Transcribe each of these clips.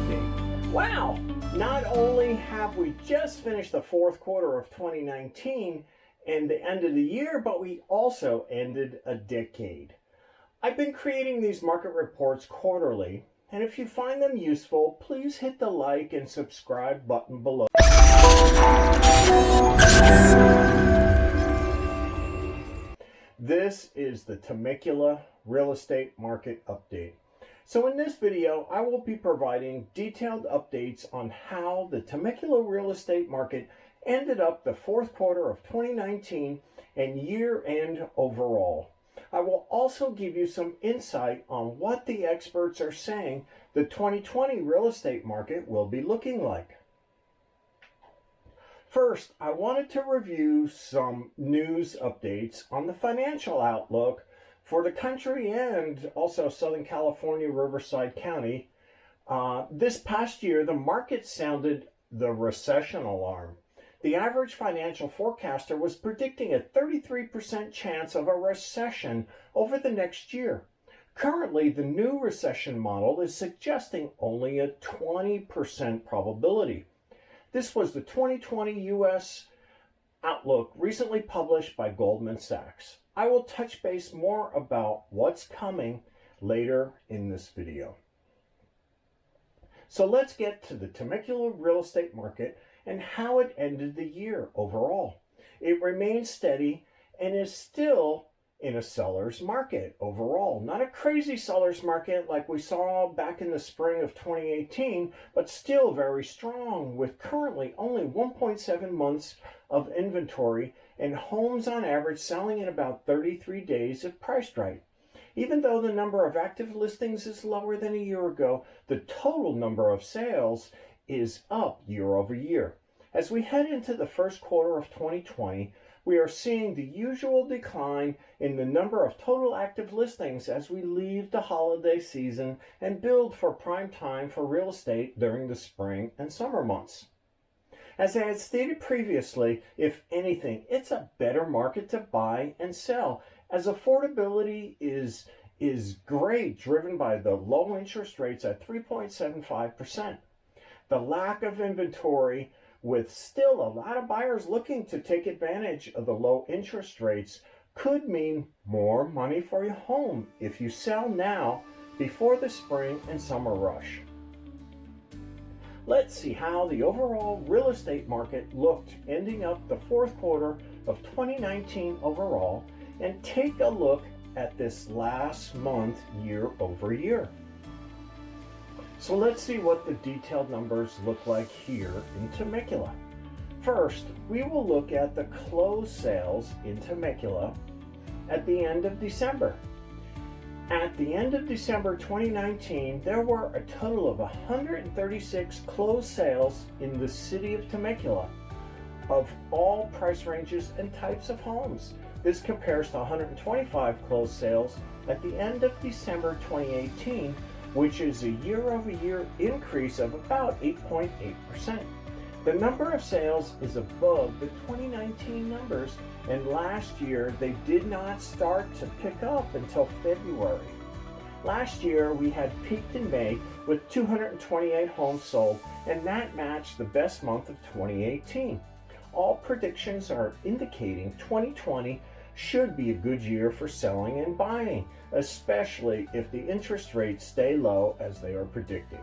update. Wow! Not only have we just finished the fourth quarter of 2019 and the end of the year, but we also ended a decade. I've been creating these market reports quarterly, and if you find them useful, please hit the like and subscribe button below. This is the Temecula Real Estate Market Update. So in this video, I will be providing detailed updates on how the Temecula Real Estate Market ended up the fourth quarter of 2019 and year-end overall. I will also give you some insight on what the experts are saying the 2020 real estate market will be looking like. First, I wanted to review some news updates on the financial outlook for the country and also Southern California, Riverside County. This past year, the market sounded the recession alarm. The average financial forecaster was predicting a 33% chance of a recession over the next year. Currently, the new recession model is suggesting only a 20% probability. This was the 2020 U.S. Outlook recently published by Goldman Sachs. I will touch base more about what's coming later in this video. So let's get to the Temecula real estate market and how it ended the year overall. It remains steady and is still in a seller's market overall. Not a crazy seller's market like we saw back in the spring of 2018, but still very strong, with currently only 1.7 months of inventory and homes on average selling in about 33 days if priced right. Even though the number of active listings is lower than a year ago, the total number of sales is up year over year. As we head into the first quarter of 2020, we are seeing the usual decline in the number of total active listings as we leave the holiday season and build for prime time for real estate during the spring and summer months. As I had stated previously, if anything, it's a better market to buy and sell, as affordability is great, driven by the low interest rates at 3.75%. The lack of inventory, with still a lot of buyers looking to take advantage of the low interest rates, could mean more money for your home if you sell now before the spring and summer rush. Let's see how the overall real estate market looked ending up the fourth quarter of 2019 overall, and take a look at this last month year over year. So let's see what the detailed numbers look like here in Temecula. First, we will look at the closed sales in Temecula at the end of December. At the end of December 2019, there were a total of 136 closed sales in the city of Temecula of all price ranges and types of homes. This compares to 125 closed sales at the end of December 2018, which is a year-over-year increase of about 8.8%. The number of sales is above the 2019 numbers, and last year they did not start to pick up until February. Last year we had peaked in May with 228 homes sold, and that matched the best month of 2018. All predictions are indicating 2020 should be a good year for selling and buying, especially if the interest rates stay low as they are predicting.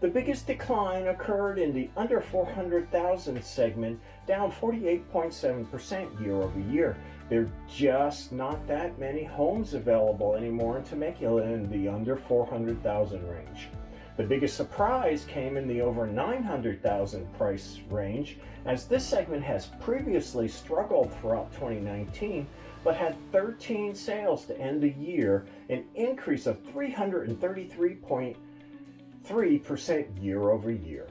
The biggest decline occurred in the under 400,000 segment, down 48.7% year over year. There are just not that many homes available anymore in Temecula in the under 400,000 range. The biggest surprise came in the over 900,000 price range, as this segment has previously struggled throughout 2019, but had 13 sales to end the year, an increase of 333.3% year over year.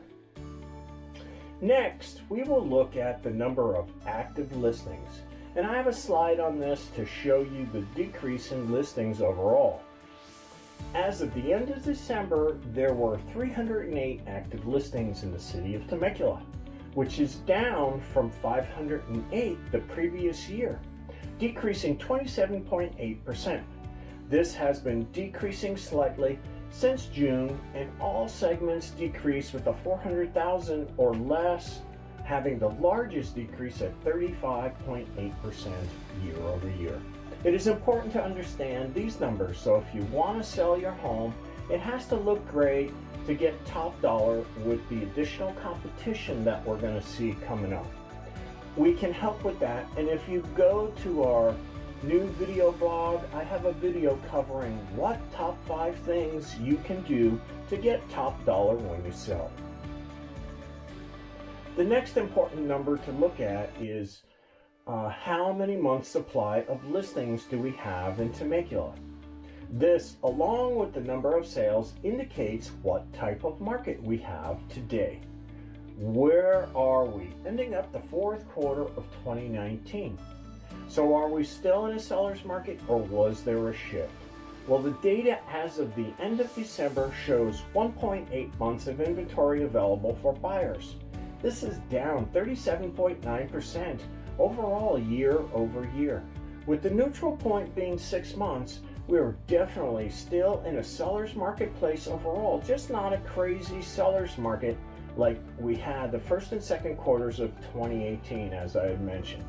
Next, we will look at the number of active listings, and I have a slide on this to show you the decrease in listings overall. As of the end of December, there were 308 active listings in the city of Temecula, which is down from 508 the previous year, decreasing 27.8%. This has been decreasing slightly since June, and all segments decreased, with the 400,000 or less having the largest decrease at 35.8% year over year. It is important to understand these numbers, so if you want to sell your home, it has to look great to get top dollar with the additional competition that we're going to see coming up. We can help with that, and if you go to our new video blog, I have a video covering what top 5 things you can do to get top dollar when you sell. The next important number to look at is how many months supply of listings do we have in Temecula. This, along with the number of sales, indicates what type of market we have today. Where are we ending up the fourth quarter of 2019? So are we still in a seller's market, or was there a shift? Well, the data as of the end of December shows 1.8 months of inventory available for buyers. This is down 37.9% overall year over year. With the neutral point being 6 months, we are definitely still in a seller's marketplace overall, just not a crazy seller's market like we had the first and second quarters of 2018, as I had mentioned.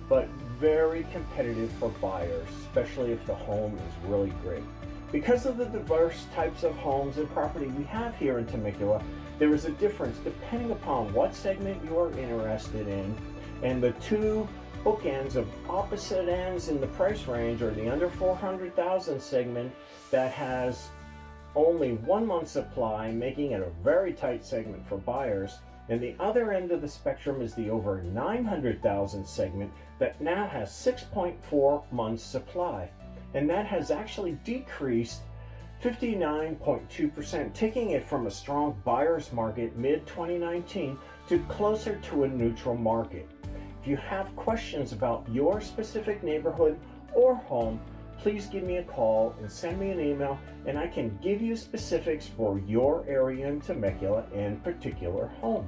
But very competitive for buyers, especially if the home is really great. Because of the diverse types of homes and property we have here in Temecula, there is a difference depending upon what segment you are interested in, and the two bookends of opposite ends in the price range are the under 400,000 segment that has only 1 month supply, making it a very tight segment for buyers, and the other end of the spectrum is the over 900,000 segment that now has 6.4 months supply, and that has actually decreased 59.2%, taking it from a strong buyer's market mid-2019 to closer to a neutral market. If you have questions about your specific neighborhood or home, please give me a call and send me an email, and I can give you specifics for your area in Temecula and particular home.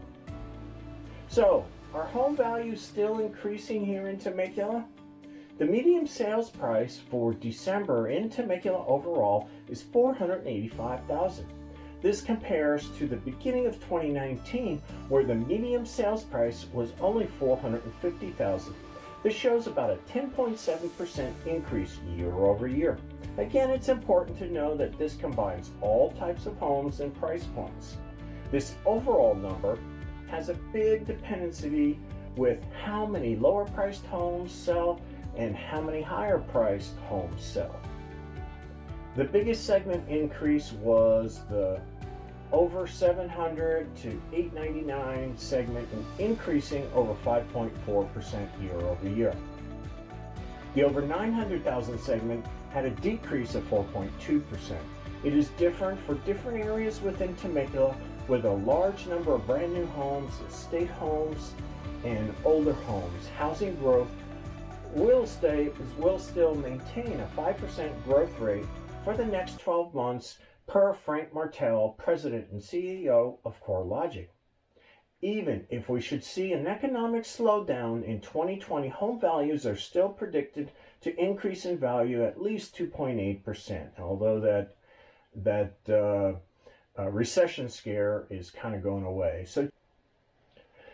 So, are home values still increasing here in Temecula? The median sales price for December in Temecula overall is $485,000. This compares to the beginning of 2019, where the median sales price was only $450,000. This shows about a 10.7% increase year over year. Again, it's important to know that this combines all types of homes and price points. This overall number has a big dependency with how many lower priced homes sell and how many higher priced homes sell. The biggest segment increase was the over 700 to 899 segment, increasing over 5.4% year over year. The over 900,000 segment had a decrease of 4.2%. It is different for different areas within Temecula, with a large number of brand new homes, estate homes, and older homes. Housing growth will still maintain a 5% growth rate for the next 12 months, per Frank Martel, President and CEO of CoreLogic. Even if we should see an economic slowdown in 2020, home values are still predicted to increase in value at least 2.8%, although that recession scare is kind of going away.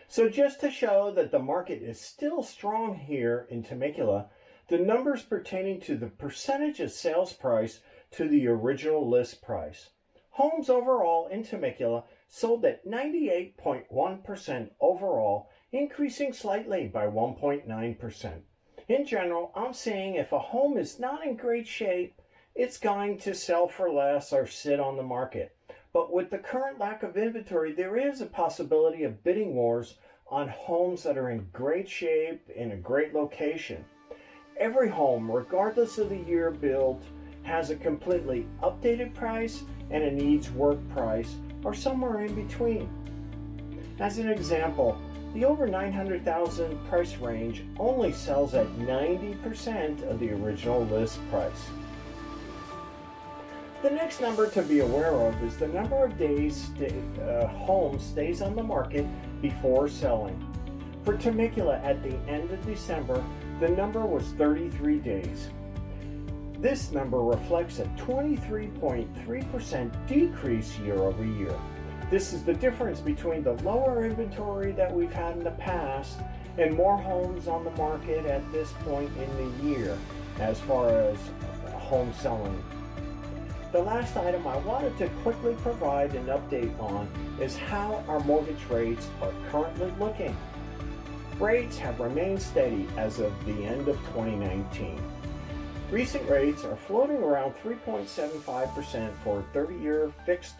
So just to show that the market is still strong here in Temecula, the numbers pertaining to the percentage of sales price to the original list price. Homes overall in Temecula sold at 98.1% overall, increasing slightly by 1.9%. In general, I'm saying if a home is not in great shape, it's going to sell for less or sit on the market. But with the current lack of inventory, there is a possibility of bidding wars on homes that are in great shape in a great location. Every home, regardless of the year built, has a completely updated price and a needs work price, or somewhere in between. As an example, the over 900,000 price range only sells at 90% of the original list price. The next number to be aware of is the number of days home stays on the market before selling. For Temecula at the end of December, the number was 33 days. This number reflects a 23.3% decrease year over year. This is the difference between the lower inventory that we've had in the past and more homes on the market at this point in the year as far as home selling. The last item I wanted to quickly provide an update on is how our mortgage rates are currently looking. Rates have remained steady as of the end of 2019. Recent rates are floating around 3.75% for a 30-year fixed.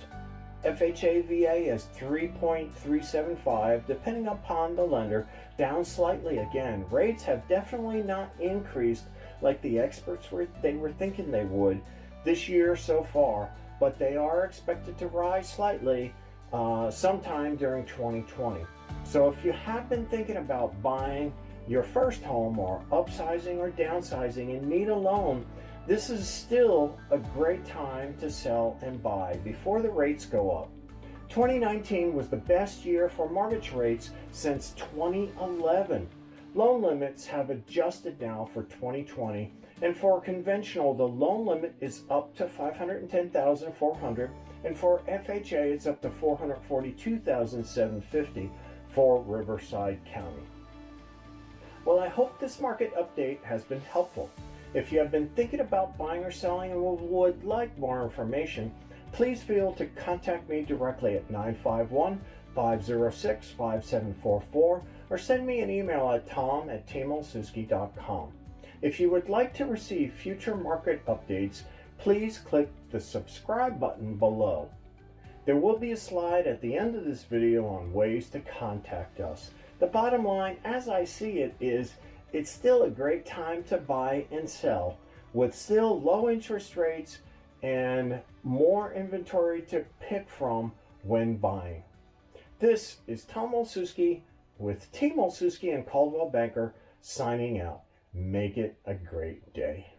FHA VA is 3.375 depending upon the lender, down slightly again. Rates have definitely not increased like the experts were thinking they would this year so far, but they are expected to rise slightly sometime during 2020. So if you have been thinking about buying your first home or upsizing or downsizing and need a loan, this is still a great time to sell and buy before the rates go up. 2019 was the best year for mortgage rates since 2011. Loan limits have adjusted now for 2020, and for conventional, the loan limit is up to $510,400, and for FHA, it's up to $442,750 for Riverside County. Well, I hope this market update has been helpful. If you have been thinking about buying or selling and would like more information, please feel to contact me directly at 951-506-5744 or send me an email at tom@temolsuski.com. If you would like to receive future market updates, please click the subscribe button below. There will be a slide at the end of this video on ways to contact us. The bottom line, as I see it, is it's still a great time to buy and sell with still low interest rates and more inventory to pick from when buying. This is Tom Olszewski with Team Olszewski and Coldwell Banker signing out. Make it a great day.